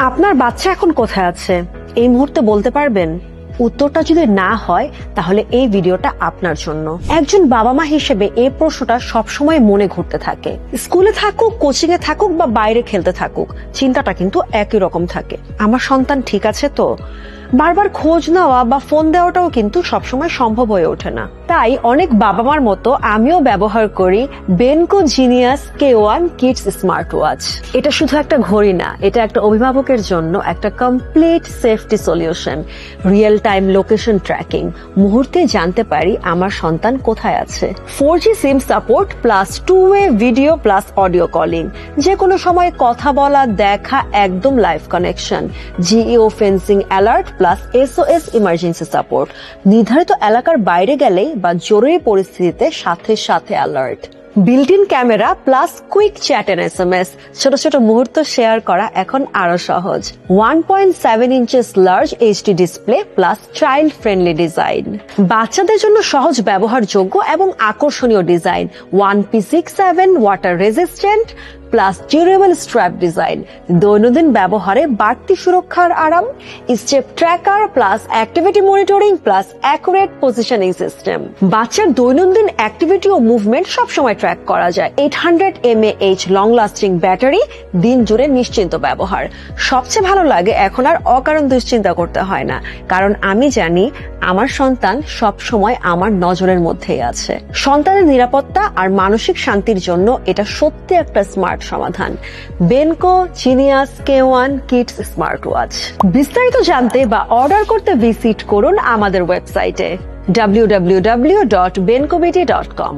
আপনার বাচ্চা এখন কোথায় আছে এই মুহূর্তে বলতে পারবেন? উত্তরটা যদি না হয় তাহলে এই ভিডিওটা আপনার জন্য। একজন বাবা মা হিসেবে এই প্রশ্নটা সবসময় মনে ঘুরতে থাকে। স্কুলে থাকুক, কোচিং এ থাকুক বা বাইরে খেলতে থাকুক, চিন্তাটা কিন্তু একই রকম থাকে। আমার সন্তান ঠিক আছে তো? বারবার খোঁজ নেওয়া বা ফোন দেওয়াটাও কিন্তু সবসময় সম্ভব হয়ে ওঠে না। তাই অনেক বাবা মার মতো আমিও ব্যবহার করি Benco Genius K1 kids smart watch. এটা শুধু একটা ঘড়ি না, এটা একটা অভিভাবকের জন্য একটা complete safety solution. Real time location tracking, মুহূর্তে জানতে পারি আমার সন্তান কোথায় আছে। 4G সিম সাপোর্ট প্লাস 2-ওয়ে ভিডিও প্লাস অডিও কলিং, যে কোনো সময় কথা বলা, দেখা, একদম live connection. Geo fencing alert plus SOS emergency support, নির্ধারিত এলাকার বাইরে গেলে বা জরুরি পরিস্থিতিতে সাথে সাথে alert. Built in camera plus quick chat and SMS, ছোট ছোট মুহূর্ত শেয়ার করা এখন আরো সহজ। 1.7 inches large HD display plus child friendly design, বাচ্চাদের জন্য সহজ ব্যবহারযোগ্য এবং আকর্ষণীয় design. 1P67 water resistant plus durable strap design, দৈনন্দিন ব্যবহারে বাড়তি সুরক্ষার আরাম। Step tracker plus activity monitoring plus accurate positioning system, বাচ্চার দৈনন্দিন অ্যাক্টিভিটি ও মুভমেন্ট সবসময় ট্র্যাক করা যায়। 800 mAh লং লাস্টিং ব্যাটারি, দিন জুড়ে নিশ্চিন্ত ব্যবহার। সবচেয়ে ভালো লাগে এখন আর অকারণ দুশ্চিন্তা করতে হয় না, কারণ আমি জানি আমার সন্তান সব সময় আমার নজরের মধ্যেই আছে। সন্তানের নিরাপত্তা আর মানসিক শান্তির জন্য এটা সত্যি একটা স্মার্ট সমাধান। Benco Genius K1 kids smart watch. বিস্তারিত জানতে বা অর্ডার করতে ভিজিট করুন আমাদের ওয়েবসাইটে www.benkobiti.com।